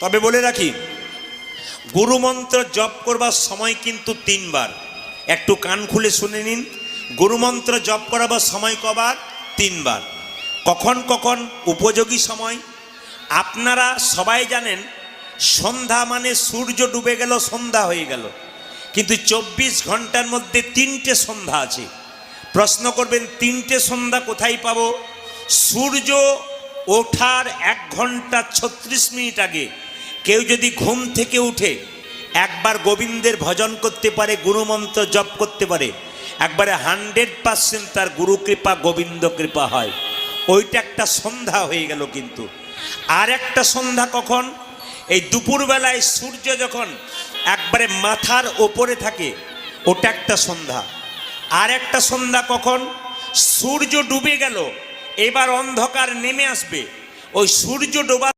তবে বলে রাখি, গুরুমন্ত্র জপ করবার সময় কিন্তু 3 বার। একটু কান খুলে শুনে নিন, গুরুমন্ত্র জপ করাবার সময় কবার? 3 বার। কখন কখন উপযোগী সময়? আপনারা সবাই জানেন সন্ধ্যা মানে সূর্য ডুবে গেল, সন্ধ্যা হয়ে গেল, কিন্তু 24 ঘন্টার মধ্যে 3টে সন্ধ্যা আছে। প্রশ্ন করবেন 3টে সন্ধ্যা কোথায় পাবো? সূর্য ওঠার 1 ঘন্টা 36 মিনিট আগে কেউ যদি ঘুম থেকে উঠে একবার গোবিন্দের ভজন করতে পারে, গুরুমন্ত্র জপ করতে পারে, একবারে 100% তার গুরু কৃপা, গোবিন্দ কৃপা হয়। ওইটা একটা সন্ধ্যা হয়ে গেল। কিন্তু আর একটা সন্ধ্যা কখন? এই দুপুরবেলায় সূর্য যখন একবারে মাথার ওপরে থাকে, ওটা একটা সন্ধ্যা। আর একটা সন্ধ্যা কখন? সূর্য ডুবে গেল, এবার অন্ধকার নেমে আসবে, ওই সূর্য ডোবা